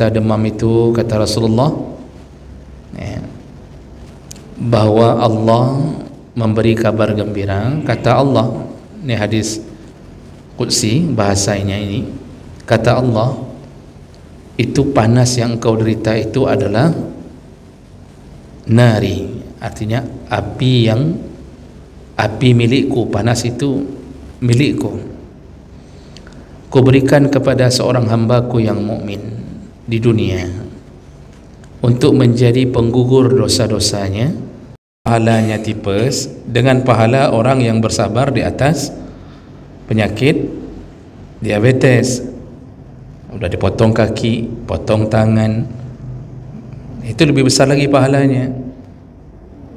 penderita demam itu, kata Rasulullah, ya, bahwa Allah memberi kabar gembira. Kata Allah, ini hadis Qudsi bahasanya ini, kata Allah, itu panas yang engkau derita itu adalah nari, artinya api milikku, panas itu milikku. Ku berikan kepada seorang hambaku yang mukmin di dunia untuk menjadi penggugur dosa-dosanya. Pahalanya tipes dengan pahala orang yang bersabar di atas penyakit diabetes. Udah dipotong kaki, potong tangan, itu lebih besar lagi pahalanya.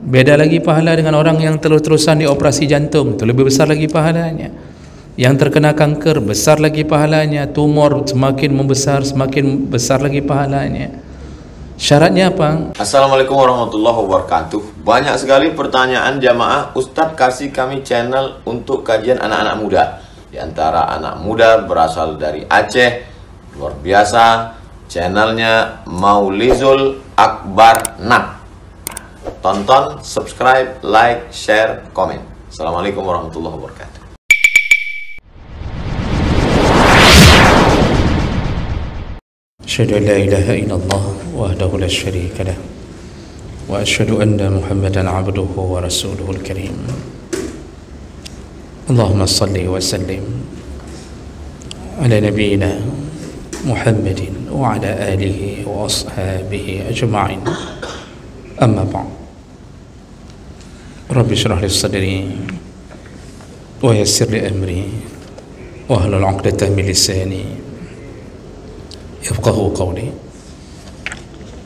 Beda lagi pahala dengan orang yang terus-terusan dioperasi jantung, itu lebih besar lagi pahalanya. Yang terkena kanker, besar lagi pahalanya. Tumor semakin membesar, semakin besar lagi pahalanya. Syaratnya apa? Assalamualaikum warahmatullahi wabarakatuh. Banyak sekali pertanyaan jamaah, Ustadz kasih kami channel untuk kajian anak-anak muda. Di antara anak muda berasal dari Aceh, luar biasa. Channelnya Maulizul Akbar Nak. Tonton, subscribe, like, share, komen. Assalamualaikum warahmatullahi wabarakatuh. Asyhadu an la ilaha illallah wahdahu la syarika lah wa asyhadu anna Muhammadan abduhu wa rasuluhul karim. Allahumma salli wa sallim ala nabiyyina Muhammadin wa ala alihi wa ashabihi ajma'in. Amma ba'd. Rabbi shrah li sadri wa yassir li amri wa hlul 'uqdatam min lisani yafqahu qawli.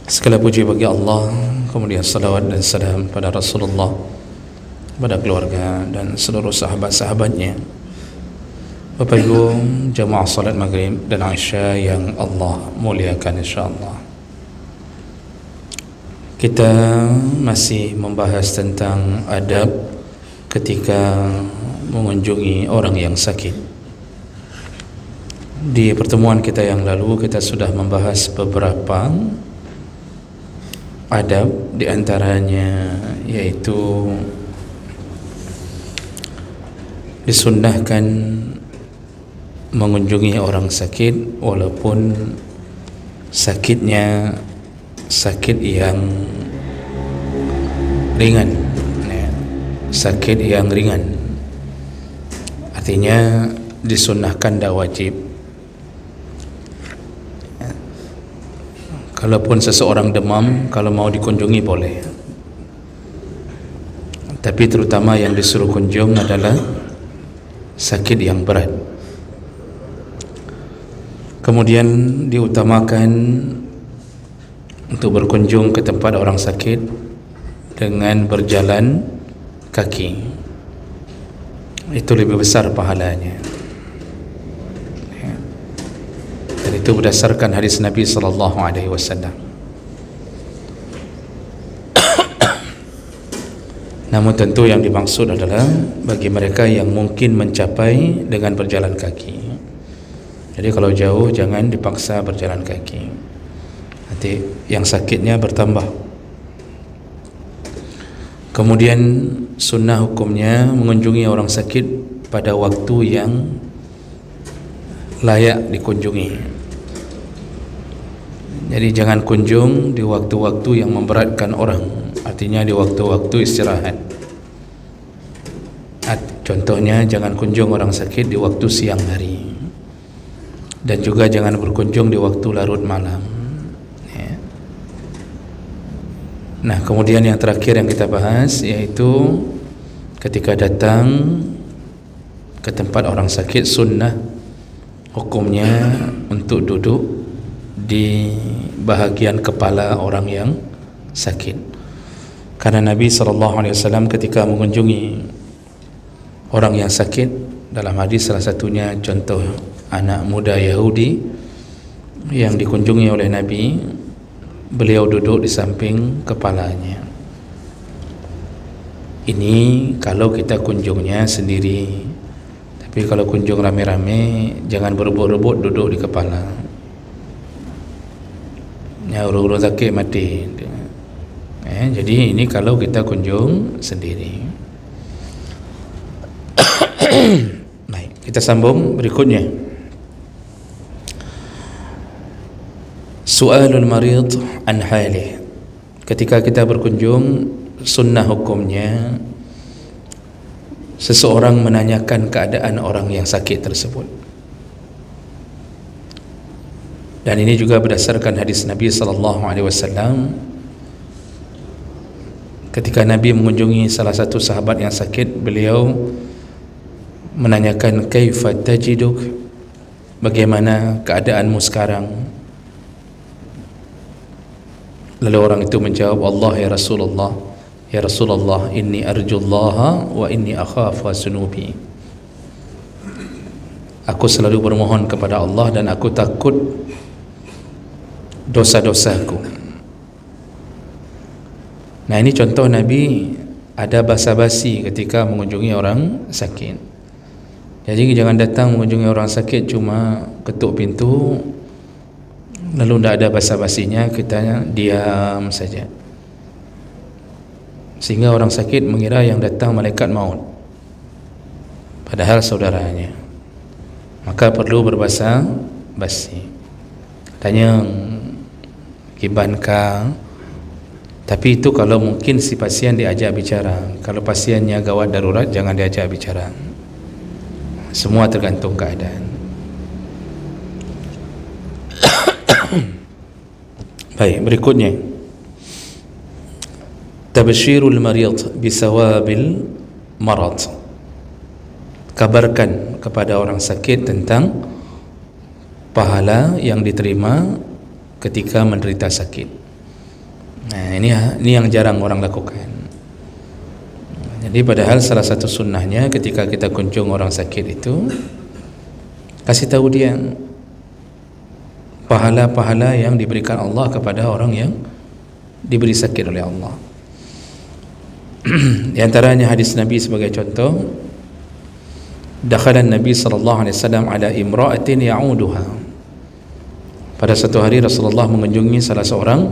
Segala puji bagi Allah, kemudian salawat dan salam pada Rasulullah, pada keluarga dan seluruh sahabat-sahabatnya. Bapak Ibu jamaah salat maghrib dan Isya yang Allah muliakan insyaallah. Kita masih membahas tentang adab ketika mengunjungi orang yang sakit. Di pertemuan kita yang lalu kita sudah membahas beberapa adab, di antaranya yaitu disunnahkan mengunjungi orang sakit walaupun sakitnya sakit yang ringan, sakit yang ringan, artinya disunnahkan, dah wajib. Kalaupun seseorang demam, kalau mau dikunjungi boleh, tapi terutama yang disuruh kunjung adalah sakit yang berat. Kemudian diutamakan untuk berkunjung ke tempat orang sakit dengan berjalan kaki, itu lebih besar pahalanya. Dan itu berdasarkan hadis Nabi SAW. Namun tentu yang dimaksud adalah bagi mereka yang mungkin mencapai dengan berjalan kaki. Jadi kalau jauh jangan dipaksa berjalan kaki, nanti yang sakitnya bertambah. Kemudian sunnah hukumnya mengunjungi orang sakit pada waktu yang layak dikunjungi. Jadi jangan kunjung di waktu-waktu yang memberatkan orang, artinya di waktu-waktu istirahat. Contohnya jangan kunjung orang sakit di waktu siang hari, dan juga jangan berkunjung di waktu larut malam. Nah, kemudian yang terakhir yang kita bahas yaitu ketika datang ke tempat orang sakit, sunnah hukumnya untuk duduk di bahagian kepala orang yang sakit. Karena Nabi SAW ketika mengunjungi orang yang sakit, dalam hadis salah satunya contoh anak muda Yahudi yang dikunjungi oleh Nabi, beliau duduk di samping kepalanya. Ini kalau kita kunjungnya sendiri. Tapi kalau kunjung rame-rame, jangan berebut-rebut duduk di kepala. Orang-orang sakit mati. Jadi ini kalau kita kunjung sendiri. Baik, kita sambung berikutnya. Su'alul marid an halih. Ketika kita berkunjung, sunnah hukumnya seseorang menanyakan keadaan orang yang sakit tersebut. Dan ini juga berdasarkan hadis Nabi SAW. Ketika Nabi mengunjungi salah satu sahabat yang sakit, beliau menanyakan, kaifa tajiduk, bagaimana keadaanmu sekarang? Lalu orang itu menjawab, Allah ya Rasulullah, inni arjullaha wa inni akhafu sunubi. Aku selalu bermohon kepada Allah dan aku takut dosa-dosaku. Nah, ini contoh Nabi ada basa-basi ketika mengunjungi orang sakit. Jadi jangan datang mengunjungi orang sakit cuma ketuk pintu lalu tidak ada basa-basinya, kita diam saja, sehingga orang sakit mengira yang datang malaikat maut, padahal saudaranya. Maka perlu berbahasa basi. Tanya kibankah, tapi itu kalau mungkin si pasien diajak bicara. Kalau pasiennya gawat darurat, jangan diajak bicara. Semua tergantung keadaan. Baik, berikutnya, tabsyirul marid bisawabil marad. Kabarkan kepada orang sakit tentang pahala yang diterima ketika menderita sakit. Nah, ini yang jarang orang lakukan. Jadi padahal salah satu sunnahnya ketika kita kunjung orang sakit itu, kasih tahu dia pahala-pahala yang diberikan Allah kepada orang yang diberi sakit oleh Allah. Di antaranya hadis Nabi sebagai contoh, dakhalan Nabi sallallahu alaihi wasallam ala imra'atin ya'uduha. Pada satu hari Rasulullah mengunjungi salah seorang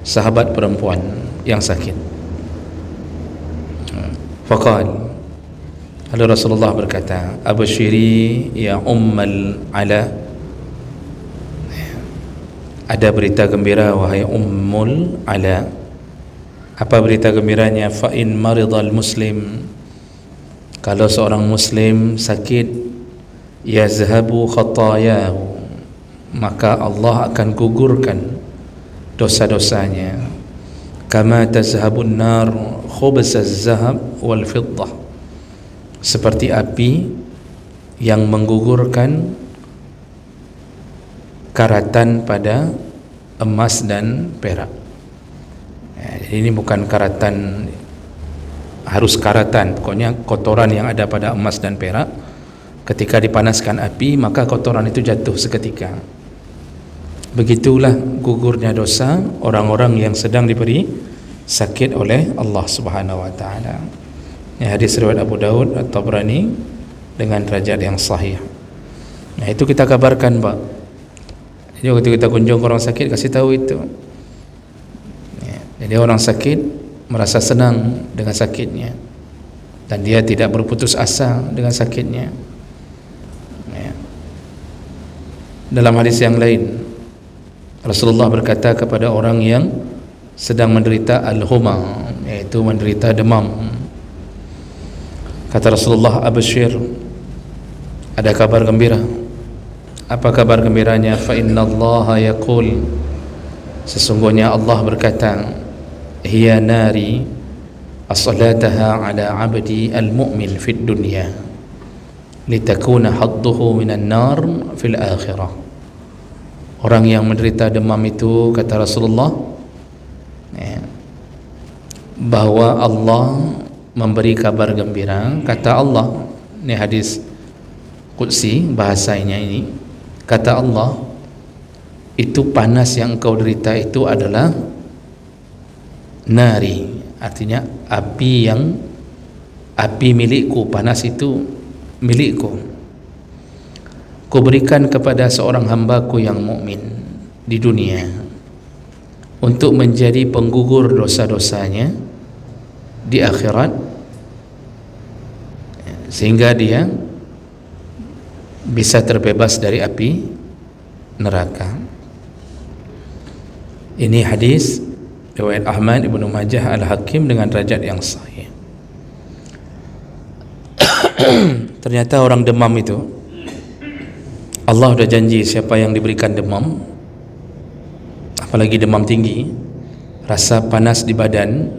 sahabat perempuan yang sakit. Faqal, lalu Rasulullah berkata, abshiri ya ummal ala, ada berita gembira wahai ummul ala. Apa berita gembiranya? Fa in maridal muslim, kalau seorang muslim sakit, yazhabu khatayahu, maka Allah akan gugurkan dosa-dosanya. Kama tazhabun nar khubzaz zahab wal fiddah, seperti api yang menggugurkan karatan pada emas dan perak. Jadi ini bukan karatan, harus karatan, pokoknya kotoran yang ada pada emas dan perak, ketika dipanaskan api maka kotoran itu jatuh seketika. Begitulah gugurnya dosa orang-orang yang sedang diberi sakit oleh Allah Subhanahu wa taala. Ini hadis riwayat Abu Daud At-Tabrani dengan derajat yang sahih. Nah, itu kita kabarkan, Pak. Jadi waktu kita kunjung orang sakit, kasih tahu itu. Jadi orang sakit merasa senang dengan sakitnya dan dia tidak berputus asa dengan sakitnya. Dalam hadis yang lain, Rasulullah berkata kepada orang yang sedang menderita al-huma, yaitu menderita demam, kata Rasulullah, abshir, ada kabar gembira. Apa kabar gembiranya? Fa innallaha yaqul, sesungguhnya Allah berkata, hiya nari as-salataha ala abdi al-mu'min fid dunya litakuna hadduhu minan nar fil akhirah. Orang yang menderita demam itu, kata Rasulullah, bahwa Allah memberi kabar gembira. Kata Allah, ini hadis qudsi bahasanya ini, kata Allah, itu panas yang engkau derita itu adalah nari, artinya api milikku, panas itu milikku. Ku berikan kepada seorang hambaku yang mukmin di dunia. untuk menjadi penggugur dosa-dosanya di akhirat, sehingga dia bisa terbebas dari api neraka. Ini hadis riwayat Ahmad, Ibnu Majah, Al-Hakim dengan derajat yang sahih. Ternyata orang demam itu, Allah sudah janji siapa yang diberikan demam, apalagi demam tinggi, rasa panas di badan,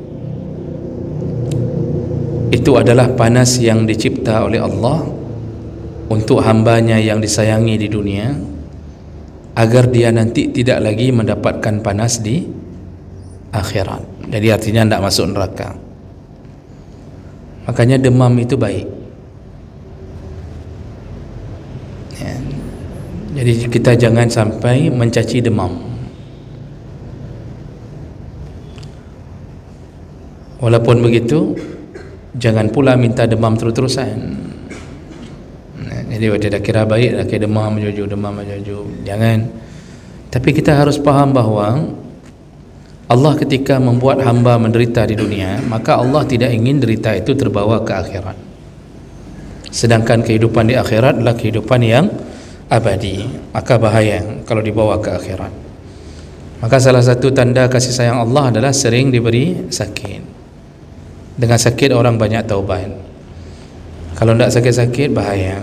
itu adalah panas yang dicipta oleh Allah untuk hambanya yang disayangi di dunia, agar dia nanti tidak lagi mendapatkan panas di akhirat. Jadi artinya tidak masuk neraka. Makanya demam itu baik ya. Jadi kita jangan sampai mencaci demam. Walaupun begitu, jangan pula minta demam terus-terusan. Jadi dia dah kira baik, dah kira demam jauh-jauh, jangan. Tapi kita harus faham bahawa Allah ketika membuat hamba menderita di dunia, maka Allah tidak ingin derita itu terbawa ke akhirat. Sedangkan kehidupan di akhirat adalah kehidupan yang abadi, maka bahaya kalau dibawa ke akhirat. Maka salah satu tanda kasih sayang Allah adalah sering diberi sakit. Dengan sakit orang banyak taubat. Kalau tidak sakit-sakit bahaya.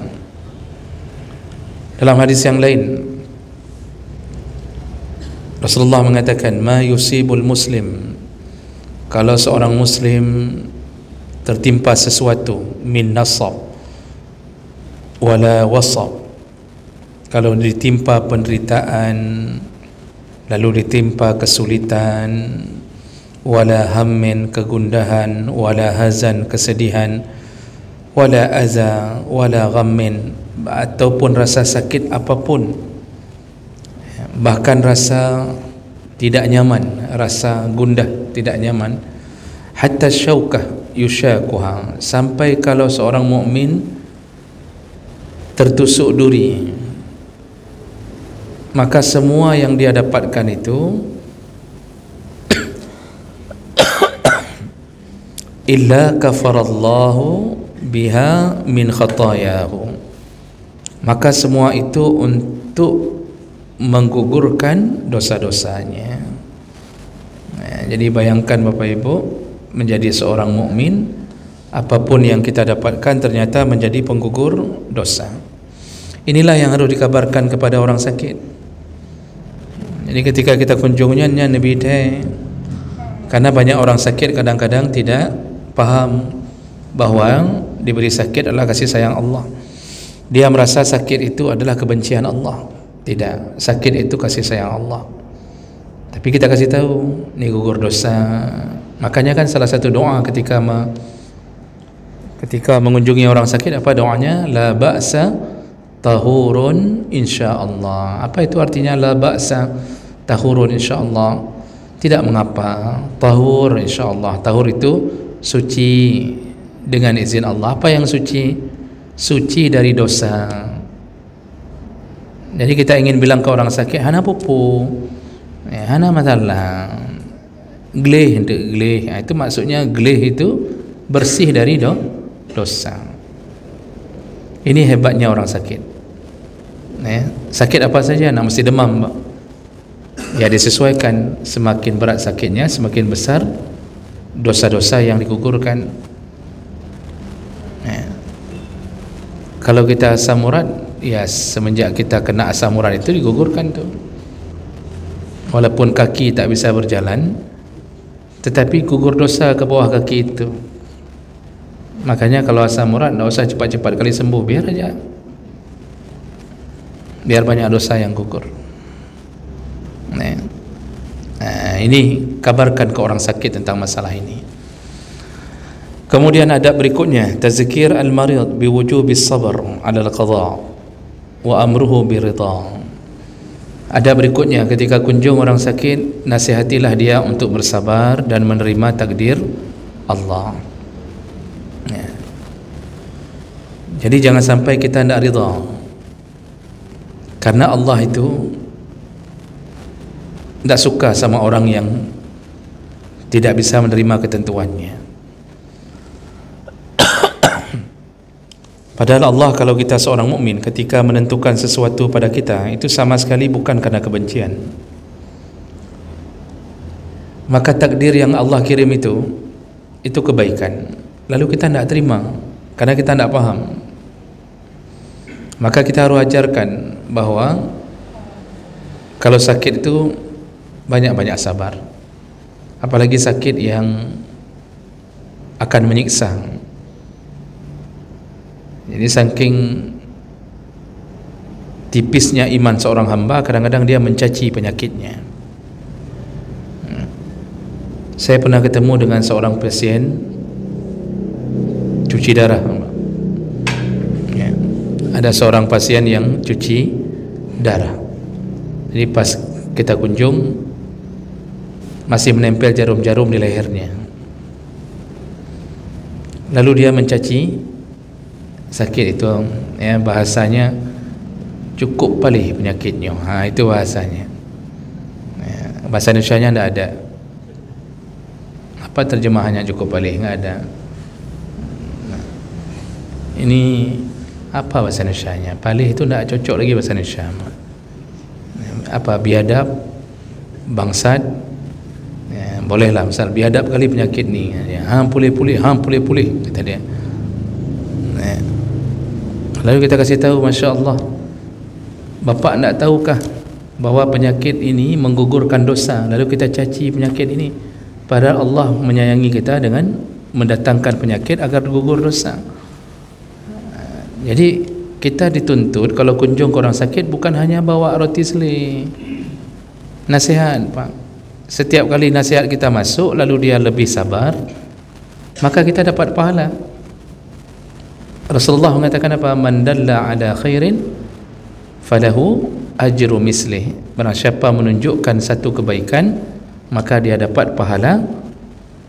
Dalam hadis yang lain, Rasulullah mengatakan, ma yusibul muslim, kalau seorang muslim tertimpa sesuatu, min nasab wala wasab, kalau ditimpa penderitaan, lalu ditimpa kesulitan, wala hammin, kegundahan, wala hazan, kesedihan, wala aza, wala ghammin, ataupun rasa sakit apapun, bahkan rasa tidak nyaman, rasa gundah, tidak nyaman, hatta syaukah yushakuha, sampai kalau seorang mukmin tertusuk duri, maka semua yang dia dapatkan itu illa kafarallahu biha min khatayahu, maka semua itu untuk menggugurkan dosa-dosanya. Jadi bayangkan Bapak Ibu, menjadi seorang mukmin, apapun yang kita dapatkan ternyata menjadi penggugur dosa. Inilah yang harus dikabarkan kepada orang sakit. Jadi ketika kita kunjungnya Nabi teh, karena banyak orang sakit kadang-kadang tidak paham bahawa diberi sakit adalah kasih sayang Allah. Dia merasa sakit itu adalah kebencian Allah. Tidak, sakit itu kasih sayang Allah. Tapi kita kasih tahu, ini gugur dosa. Makanya kan salah satu doa ketika mengunjungi orang sakit, apa doanya? La ba'sa tahurun insyaallah. Apa itu artinya la ba'sa tahurun insyaallah? Tidak mengapa, tahur insyaallah. Tahur itu suci dengan izin Allah. Apa yang suci? Suci dari dosa. Jadi kita ingin bilang ke orang sakit, hana pupu, hana masalah, gleh, itu maksudnya gleh itu bersih dari dosa. Ini hebatnya orang sakit. Sakit apa saja, nak mesti demam, ya disesuaikan, semakin berat sakitnya, semakin besar dosa-dosa yang digugurkan. Kalau kita asam urat, ya semenjak kita kena asam urat itu digugurkan tu. Walaupun kaki tak bisa berjalan, tetapi gugur dosa ke bawah kaki itu. Makanya kalau asam urat tak usah cepat-cepat kali sembuh, biar aja, biar banyak dosa yang gugur. Ini kabarkan ke orang sakit tentang masalah ini. Kemudian adab berikutnya, tazkir al-marid biwujubis sabr 'ala al-qada wa amruhu biridha. Adab berikutnya, ketika kunjung orang sakit, nasihatilah dia untuk bersabar dan menerima takdir Allah. Jadi jangan sampai kita tidak ridha, karena Allah itu tak suka sama orang yang tidak bisa menerima ketentuannya. Padahal Allah, kalau kita seorang mukmin, ketika menentukan sesuatu pada kita, itu sama sekali bukan karena kebencian. Maka takdir yang Allah kirim itu kebaikan. Lalu kita tidak terima karena kita tidak paham. Maka kita harus ajarkan bahwa kalau sakit itu banyak-banyak sabar. Apalagi sakit yang akan menyiksa. Jadi saking tipisnya iman seorang hamba, kadang-kadang dia mencaci penyakitnya. Saya pernah ketemu dengan seorang pasien cuci darah. Ya. Ada seorang pasien yang cuci darah. Jadi pas kita kunjung, masih menempel jarum-jarum di lehernya. Lalu dia mencaci sakit itu, ya, bahasanya cukup palih penyakitnya. Itu bahasanya. Ya, bahasa Indonesianya tidak ada. Apa terjemahannya cukup palih? Tidak ada. Ini apa bahasa Indonesianya? Palih itu tidak cocok lagi bahasa Indonesia. Apa, biadab, bangsat, ya, bolehlah. Misal biadab kali penyakit ni, ya, pulih-pulih, pulih-pulih, kata dia. Ya. Lalu kita kasih tahu, Masya Allah, Bapak tak tahukah bahawa penyakit ini menggugurkan dosa? Lalu kita caci penyakit ini, padahal Allah menyayangi kita dengan mendatangkan penyakit agar gugur dosa. Jadi kita dituntut kalau kunjung ke orang sakit bukan hanya bawa roti selai, nasihat, Pak. Setiap kali nasihat kita masuk lalu dia lebih sabar, maka kita dapat pahala. Rasulullah mengatakan apa? Man dalla ala khairin falahu ajru mislih. Barang siapa menunjukkan satu kebaikan, maka dia dapat pahala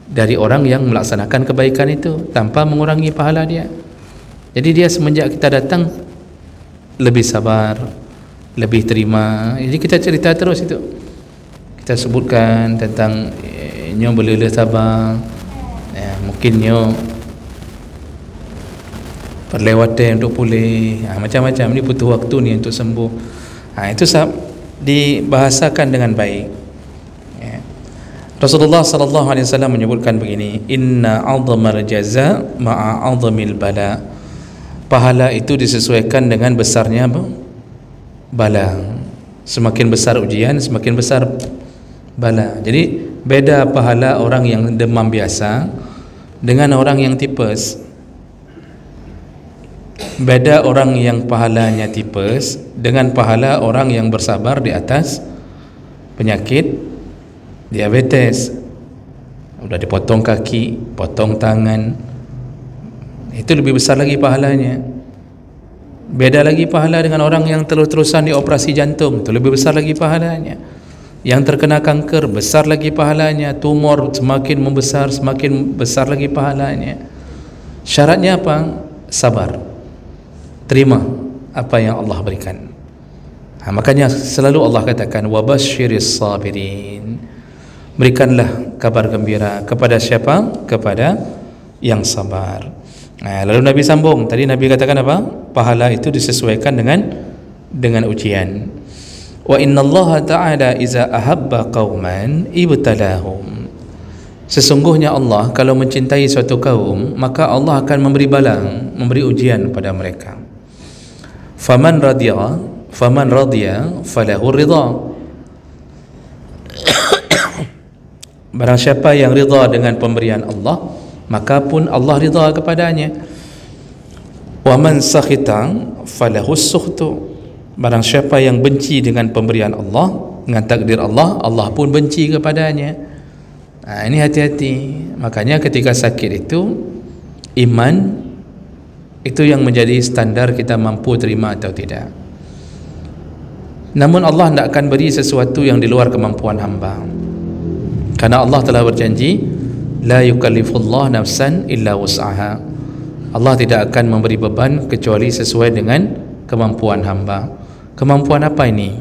dari orang yang melaksanakan kebaikan itu tanpa mengurangi pahala dia. Jadi dia semenjak kita datang lebih sabar, lebih terima. Jadi kita cerita terus itu. Kita sebutkan tentang nyo boleh sabar, ya, mungkin nyo perlewatan untuk pulih, macam-macam ni butuh waktu ni untuk sembuh. Itu dibahasakan dengan baik. Ya. Rasulullah sallallahu alaihi wasallam menyebutkan begini, inna 'azamal jaza ma'a 'azamil bala. Pahala itu disesuaikan dengan besarnya bala. Semakin besar ujian, semakin besar bala. Jadi beda pahala orang yang demam biasa dengan orang yang tipes. Beda orang yang pahalanya tipes dengan pahala orang yang bersabar di atas penyakit diabetes. Sudah dipotong kaki, potong tangan, itu lebih besar lagi pahalanya. Beda lagi pahala dengan orang yang terus-terusan dioperasi jantung, itu lebih besar lagi pahalanya. Yang terkena kanker, besar lagi pahalanya. Tumor semakin membesar, semakin besar lagi pahalanya. Syaratnya apa? Sabar, terima apa yang Allah berikan. Makanya selalu Allah katakan wabasyiris sabirin, berikanlah kabar gembira kepada siapa? Kepada yang sabar. Lalu Nabi sambung, tadi Nabi katakan apa? Pahala itu disesuaikan dengan ujian. Wa innallaha ta'ala iza ahabba qauman ibtalahum. Sesungguhnya Allah kalau mencintai suatu kaum, maka Allah akan memberi balang, memberi ujian pada mereka. Faman radiya falahu ridha. Barang siapa yang ridha dengan pemberian Allah, maka pun Allah ridha kepadanya. Wa man sakhita falahu sukhtu. Barang siapa yang benci dengan pemberian Allah, dengan takdir Allah, Allah pun benci kepadanya. Ini hati-hati. Makanya ketika sakit itu, iman itu yang menjadi standar kita mampu terima atau tidak. Namun Allah tidak akan beri sesuatu yang di luar kemampuan hamba, karena Allah telah berjanji, la yukallifullah nafsan illa wus'aha. Allah tidak akan memberi beban kecuali sesuai dengan kemampuan hamba. Kemampuan apa ini?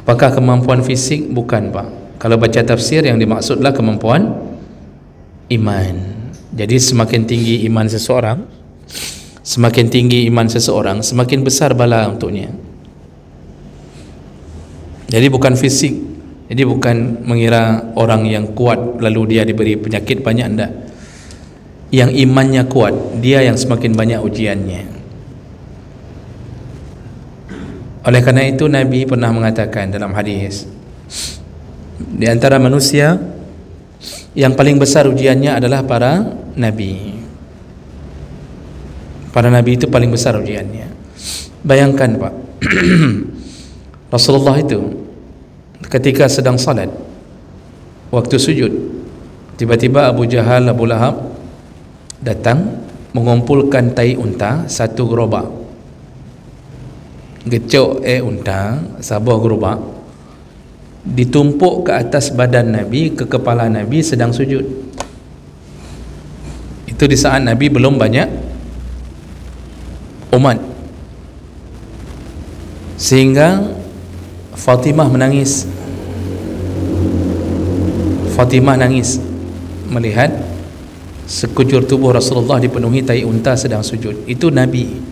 Apakah kemampuan fisik? Bukan, Pak. Kalau baca tafsir yang dimaksudlah kemampuan iman. Jadi semakin tinggi iman seseorang, semakin besar bala untuknya. Jadi bukan fisik. Jadi bukan mengira orang yang kuat lalu dia diberi penyakit banyak, enggak. Yang imannya kuat, dia yang semakin banyak ujiannya. Oleh karena itu Nabi pernah mengatakan dalam hadis, di antara manusia yang paling besar ujiannya adalah para nabi. Para nabi itu paling besar ujiannya. Bayangkan, Pak, Rasulullah itu ketika sedang salat, waktu sujud, tiba-tiba Abu Jahal, Abu Lahab datang mengumpulkan tai unta satu gerobak. Gecok unta sebuah gerobak ditumpuk ke atas badan Nabi, ke kepala Nabi sedang sujud. Itu di saat Nabi belum banyak umat, sehingga Fatimah menangis. Fatimah nangis melihat sekujur tubuh Rasulullah dipenuhi tai unta sedang sujud. Itu Nabi.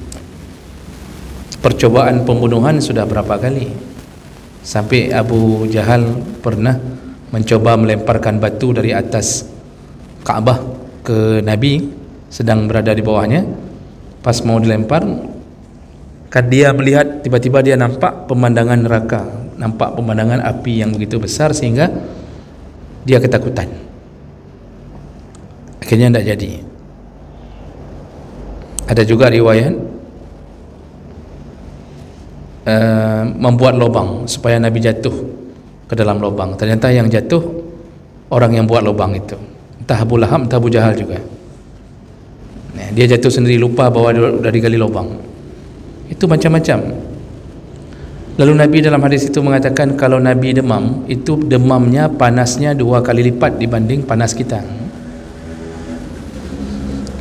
Percobaan pembunuhan sudah berapa kali, sampai Abu Jahal pernah mencoba melemparkan batu dari atas Kaabah ke Nabi sedang berada di bawahnya. Pas mau dilempar, kan dia melihat, tiba-tiba dia nampak pemandangan neraka, nampak pemandangan api yang begitu besar, sehingga dia ketakutan. Akhirnya tidak jadi. Ada juga riwayat membuat lubang supaya Nabi jatuh ke dalam lubang. Ternyata yang jatuh orang yang buat lubang itu, entah Abu Lahab entah Abu Jahal juga. Dia jatuh sendiri, lupa bahwa sudah digali lubang. Itu macam-macam. Lalu Nabi dalam hadis itu mengatakan kalau Nabi demam, itu demamnya panasnya 2 kali lipat dibanding panas kita.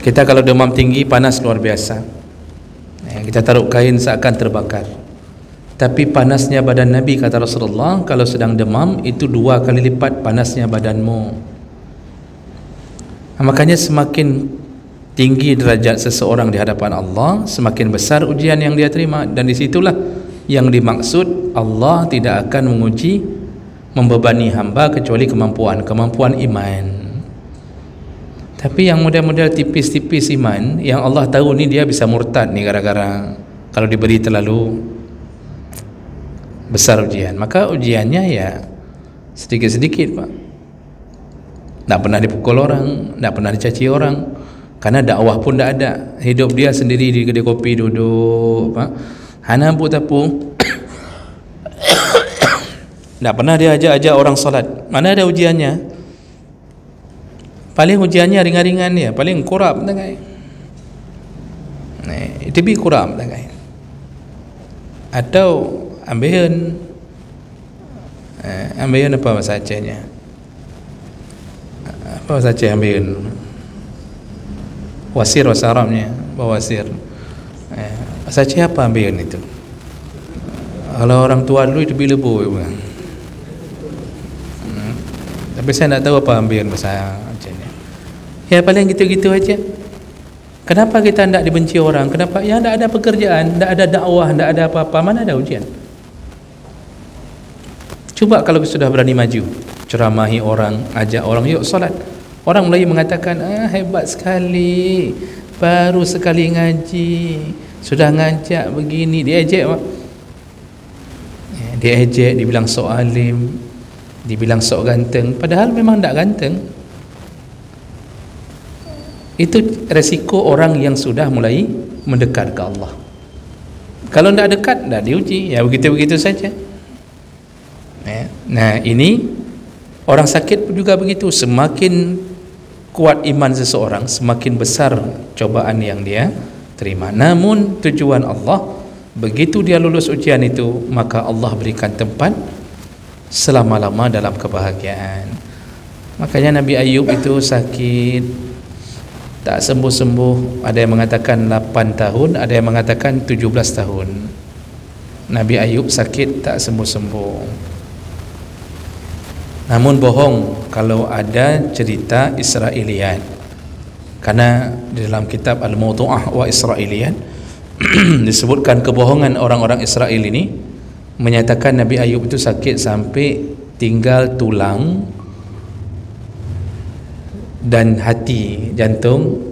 Kita kalau demam tinggi panas luar biasa, kita taruh kain seakan terbakar. Tapi panasnya badan Nabi, kata Rasulullah, kalau sedang demam itu 2 kali lipat panasnya badanmu. Makanya semakin tinggi derajat seseorang di hadapan Allah, semakin besar ujian yang dia terima. Dan disitulah yang dimaksud Allah tidak akan menguji, membebani hamba kecuali kemampuan iman. Tapi yang model-model tipis-tipis iman, yang Allah tahu ni dia bisa murtad ni gara-gara kalau diberi terlalu besar ujian, maka ujiannya ya sedikit-sedikit, Pak. Tak pernah dipukul orang, tak pernah dicaci orang, karena dakwah pun tak ada. Hidup dia sendiri di kedai kopi duduk, Pak. Hana tapu tak pernah dia ajak orang salat. Mana ada ujiannya? Paling ujiannya ringan-ringan dia, paling kurap tangai. Itu bi kurap tangai. Atau ambeien apa bahasa Acehnya? Apa bahasa Aceh ambeien? Wasir bahasa Arabnya, bawasir. Bahasa Aceh apa ambeien itu? Kalau orang tua dulu itu bilebu, tapi saya tak tahu apa ambeien bahasa Acehnya. Ya paling gitu-gitu aja. Kenapa kita tidak dibenci orang? Kenapa? Ya tidak ada pekerjaan, tidak ada dakwah, tidak ada apa-apa, mana ada ujian? Coba kalau sudah berani maju, ceramahi orang, ajak orang, yuk solat. Orang Melayu mengatakan, hebat sekali, baru sekali ngaji, sudah ngajak begini, diejek, Pak. Diejek, dibilang sok alim, dibilang sok ganteng, padahal memang tak ganteng. Itu resiko orang yang sudah mulai mendekat ke Allah. Kalau tidak dekat, tidak diuji, ya begitu-begitu saja. Nah, ini orang sakit pun juga begitu. Semakin kuat iman seseorang, semakin besar cobaan yang dia terima. Namun tujuan Allah, begitu dia lulus ujian itu, maka Allah berikan tempat selama-lama dalam kebahagiaan. Makanya Nabi Ayub itu sakit, tak sembuh-sembuh. Ada yang mengatakan 8 tahun, ada yang mengatakan 17 tahun. Nabi Ayub sakit tak sembuh-sembuh. Namun bohong kalau ada cerita Israiliyat, karena di dalam kitab Al-Mawdu'ah wa Israiliyat disebutkan kebohongan orang-orang Israel ini, menyatakan Nabi Ayub itu sakit sampai tinggal tulang dan hati, jantung.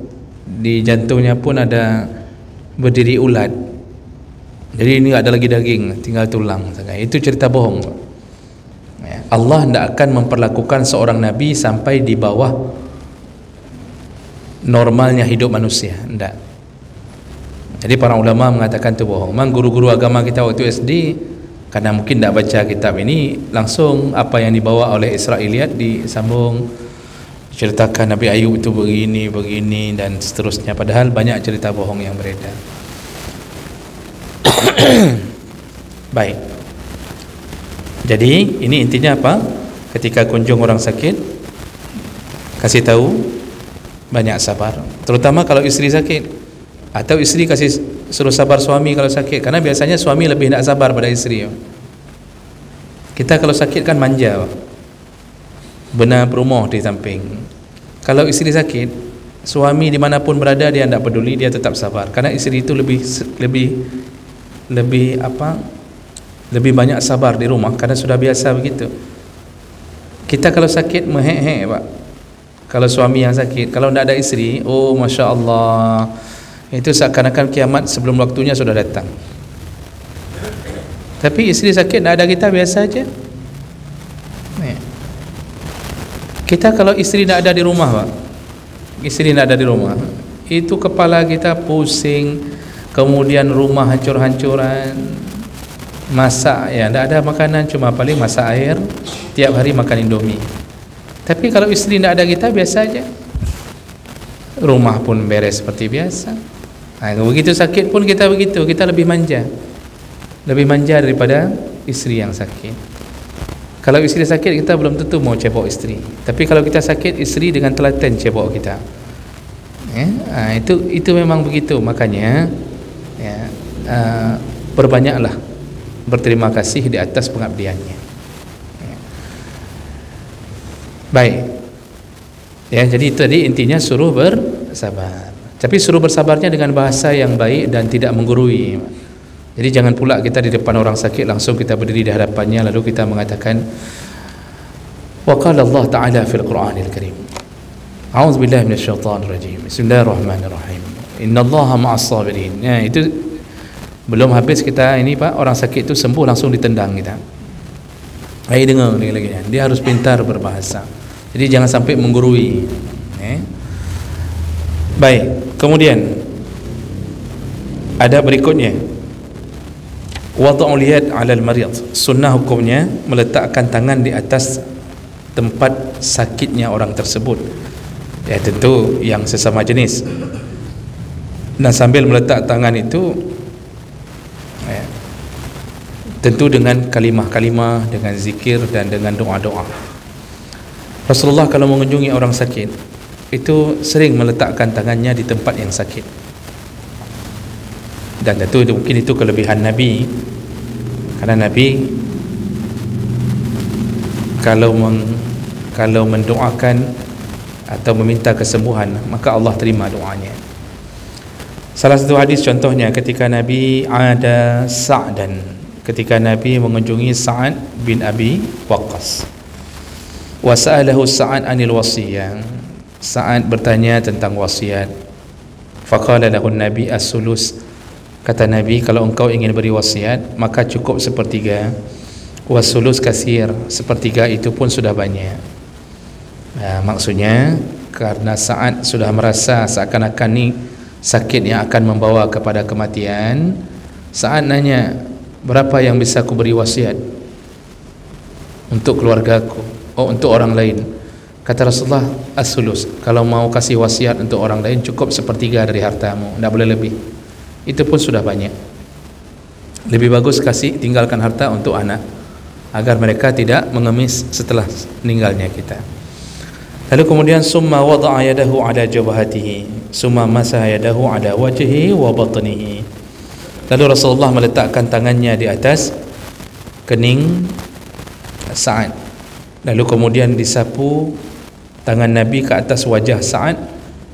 Di jantungnya pun ada berdiri ulat. Jadi ini ada lagi daging, tinggal tulang. Itu cerita bohong. Allah tidak akan memperlakukan seorang Nabi sampai di bawah normalnya hidup manusia. Tidak. Jadi para ulama mengatakan itu bohong. Memang guru-guru agama kita waktu SD, karena mungkin tidak baca kitab ini, langsung apa yang dibawa oleh Israiliyat disambung, ceritakan Nabi Ayub itu begini dan seterusnya, padahal banyak cerita bohong yang beredar. Baik. Jadi ini intinya apa? Ketika kunjung orang sakit, kasih tahu, banyak sabar. Terutama kalau isteri sakit, atau isteri kasih suruh sabar suami kalau sakit, karena biasanya suami lebih tidak sabar pada isteri. Kita kalau sakit kan manja, benar berumah di samping. Kalau isteri sakit, suami dimanapun berada dia tidak peduli, dia tetap sabar, karena isteri itu lebih banyak sabar di rumah, karena sudah biasa begitu. Kita kalau sakit mehek-hek, Pak. Kalau suami yang sakit, kalau tidak ada isteri, oh Masya Allah, itu seakan-akan kiamat sebelum waktunya sudah datang. Tapi isteri sakit tidak ada, kita biasa aja. Kita kalau isteri tidak ada di rumah, Pak, isteri tidak ada di rumah, itu kepala kita pusing, kemudian rumah hancur-hancuran, masak ya tidak ada makanan, cuma paling masak air, tiap hari makan Indomie. Tapi kalau isteri tidak ada, kita biasa aja, rumah pun beres seperti biasa. Nah, begitu sakit pun kita begitu, kita lebih manja daripada isteri yang sakit. Kalau isteri sakit, kita belum tentu mau cebok isteri, tapi kalau kita sakit, isteri dengan telaten cebok kita. Itu memang begitu. Makanya perbanyaklah berterima kasih di atas pengabdiannya. Baik. Jadi tadi intinya suruh bersabar. Tapi suruh bersabarnya dengan bahasa yang baik dan tidak menggurui. Jadi jangan pula kita di depan orang sakit langsung kita berdiri di hadapannya lalu kita mengatakan, wa qala Allah Ta'ala fil Qur'anil Karim, a'udzu billahi minasyaitonir rajim, bismillahirrahmanirrahim, innallaha ma'as sabirin. Itu belum habis kita ini, Pak, orang sakit itu sembuh langsung ditendang kita. Ayo dengar lagi. Dia harus pintar berbahasa. Jadi jangan sampai menggurui. Baik, kemudian ada berikutnya, wad'ul yad 'alal marid. Sunnah hukumnya meletakkan tangan di atas tempat sakitnya orang tersebut. Ya tentu yang sesama jenis. Dan sambil meletak tangan itu tentu dengan kalimah-kalimah, dengan zikir dan dengan doa-doa. Rasulullah kalau mengunjungi orang sakit itu sering meletakkan tangannya di tempat yang sakit. Dan tentu mungkin itu kelebihan Nabi, karena Nabi kalau mendoakan atau meminta kesembuhan, maka Allah terima doanya. Salah satu hadis contohnya ketika Nabi ada Sa'dan, ketika Nabi mengunjungi Sa'ad bin Abi Waqqas. Wa sa'alahu Sa'ad 'anil wasiyah. Sa'ad bertanya tentang wasiat. Faqala lahu Nabi as-sulus. Kata Nabi, kalau engkau ingin beri wasiat, maka cukup sepertiga. Wasulus kasir, sepertiga itu pun sudah banyak. Maksudnya karena Sa'ad sudah merasa seakan-akan ni sakit yang akan membawa kepada kematian, Sa'ad nanya, berapa yang bisa aku beri wasiat untuk keluargaku, untuk orang lain? Kata Rasulullah, as-sulus, kalau mau kasih wasiat untuk orang lain cukup sepertiga dari hartamu, tidak boleh lebih. Itu pun sudah banyak. Lebih bagus tinggalkan harta untuk anak, agar mereka tidak mengemis setelah meninggalnya kita. Lalu kemudian summa wada'a yadahu ala jabhatihi, summa masaha yadahu ala wajhihi wa batnihi. Lalu Rasulullah meletakkan tangannya di atas kening Sa'ad. Lalu kemudian disapu tangan Nabi ke atas wajah Sa'ad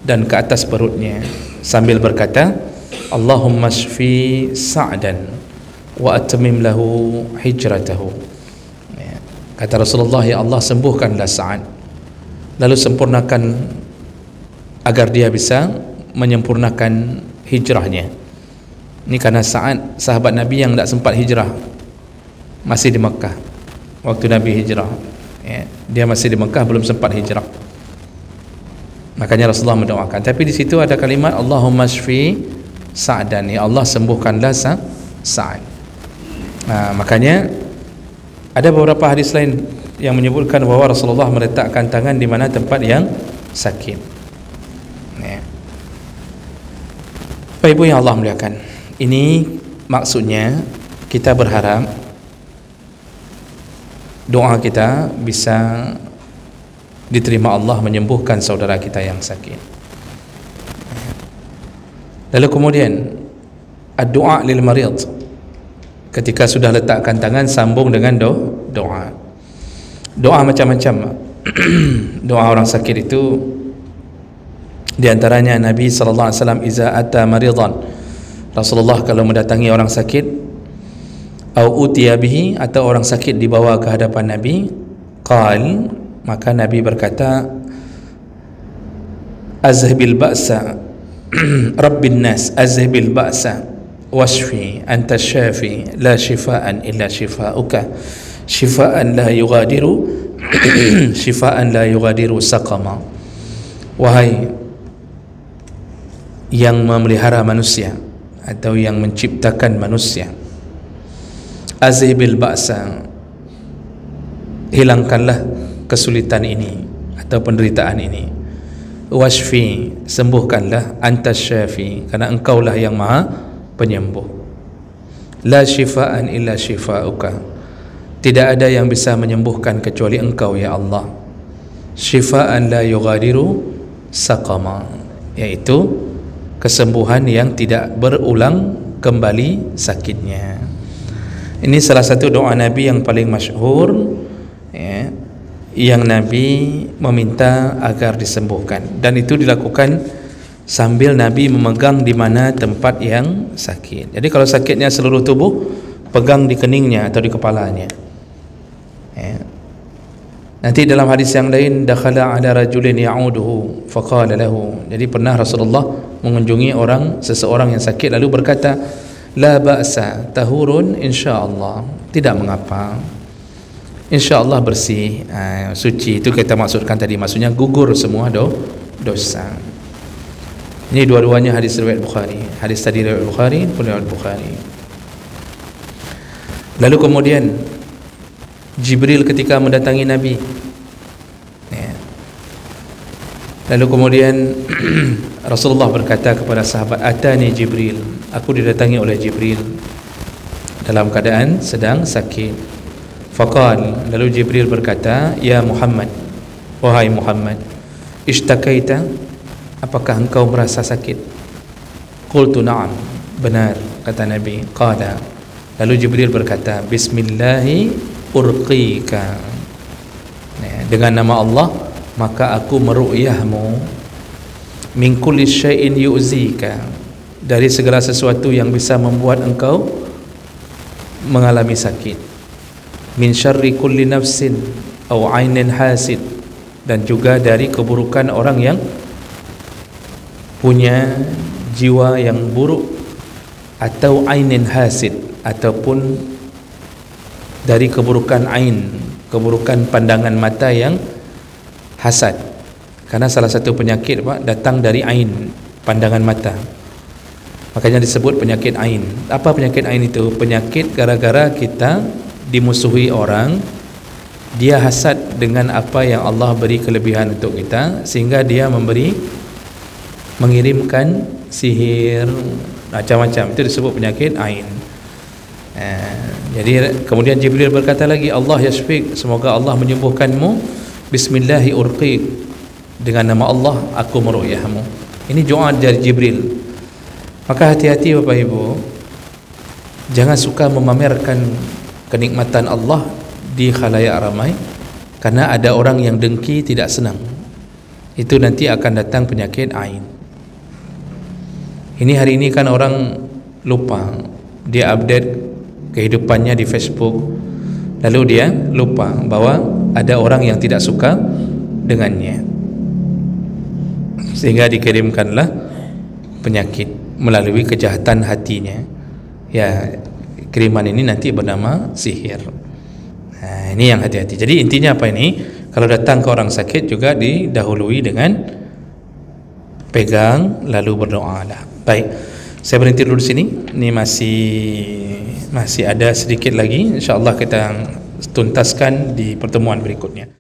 dan ke atas perutnya sambil berkata, Allahumma shfi Sa'dan wa atmim lahu hijratahu. Kata Rasulullah, ya Allah, sembuhkanlah Sa'ad, lalu sempurnakan agar dia bisa menyempurnakan hijrahnya. Ini karena Sa'ad sahabat Nabi yang tidak sempat hijrah, masih di Mekah waktu Nabi hijrah, dia masih di Mekah, belum sempat hijrah. Makanya Rasulullah mendoakan. Tapi di situ ada kalimat Allahumma shfi Sa'dan, ya Allah, sembuhkanlah Sa'ad. Makanya ada beberapa hadis lain yang menyebutkan bahawa Rasulullah meletakkan tangan di mana tempat yang sakit. Bapak Ibu yang Allah muliakan, ini maksudnya kita berharap doa kita bisa diterima Allah menyembuhkan saudara kita yang sakit. Lalu kemudian ad-du'a lil marid, ketika sudah letakkan tangan sambung dengan doa. Doa macam-macam. Doa orang sakit itu di antaranya Nabi sallallahu alaihi wasallam iza ata maridan, Rasulullah kalau mendatangi orang sakit, au utiya bihi, atau orang sakit dibawa ke hadapan Nabi, qal, maka Nabi berkata, azhibil ba'sa rabbin nas, azhibil ba'sa washfi anta syafi la shifaan illa shifauka shifaan la yughadiru shifaan la yughadiru saqama. Wahai yang memelihara manusia atau yang menciptakan manusia, azhibil ba'sa, hilangkanlah kesulitan ini atau penderitaan ini, washfi, sembuhkanlah, anta syafi, karena engkaulah yang maha penyembuh, la shifaan illa shifauka, tidak ada yang bisa menyembuhkan kecuali engkau ya Allah, shifaan la yughadiru saqama, yaitu kesembuhan yang tidak berulang kembali sakitnya. Ini salah satu doa Nabi yang paling masyhur, yang Nabi meminta agar disembuhkan, dan itu dilakukan sambil Nabi memegang di mana tempat yang sakit. Jadi kalau sakitnya seluruh tubuh, pegang di keningnya atau di kepalanya. Nanti dalam hadis yang lain, dakhala ala rajulin ya'uduhu faqala lahu, jadi pernah Rasulullah mengunjungi seseorang yang sakit lalu berkata, la ba'sa tahurun insyaallah, tidak mengapa, insyaallah bersih, suci. Itu kita maksudkan tadi, maksudnya gugur semua dosa. Ini dua-duanya hadis riwayat Bukhari. Hadis tadi riwayat Bukhari, pun riwayat Bukhari. Lalu kemudian Jibril ketika mendatangi Nabi, lalu kemudian Rasulullah berkata kepada sahabat, atani Jibril, aku didatangi oleh Jibril dalam keadaan sedang sakit. Faqal, lalu Jibril berkata, ya Muhammad, wahai Muhammad, ishtakaita, apakah engkau merasa sakit? Qultu na'am, benar, kata Nabi. Qala, lalu Jibril berkata, bismillahi urqika, dengan nama Allah maka aku meru'yahmu, min kulli syai'in yu'zika, dari segala sesuatu yang bisa membuat engkau mengalami sakit, min syarri kulli nafsin au ainin hasid, dan juga dari keburukan orang yang punya jiwa yang buruk, atau ainin hasid, ataupun dari keburukan ain, keburukan pandangan mata yang hasad. Karena salah satu penyakit Pak datang dari ain, pandangan mata. Makanya disebut penyakit ain. Apa penyakit ain itu? Penyakit gara-gara kita dimusuhi orang, dia hasad dengan apa yang Allah beri kelebihan untuk kita, sehingga dia mengirimkan sihir macam-macam. Itu disebut penyakit ain. Jadi kemudian Jibril berkata lagi, Allah yashfik, semoga Allah menyembuhkanmu, bismillahi urqiq, dengan nama Allah aku meru'yahmu. Ini doa dari Jibril. Maka hati-hati Bapak Ibu, Jangan suka memamerkan kenikmatan Allah di khalayak ramai, karena ada orang yang dengki, tidak senang. Itu nanti akan datang penyakit ain. Ini hari ini kan orang lupa, dia update kehidupannya di Facebook, lalu dia lupa bahwa ada orang yang tidak suka dengannya, sehingga dikirimkanlah penyakit melalui kejahatan hatinya. Ya, kiriman ini nanti bernama sihir. Nah, ini yang hati-hati. Jadi intinya apa ini? Kalau datang ke orang sakit juga didahului dengan pegang lalu berdoa lah. Baik, saya berhenti dulu di sini. Ini masih ada sedikit lagi. InsyaAllah kita tuntaskan di pertemuan berikutnya.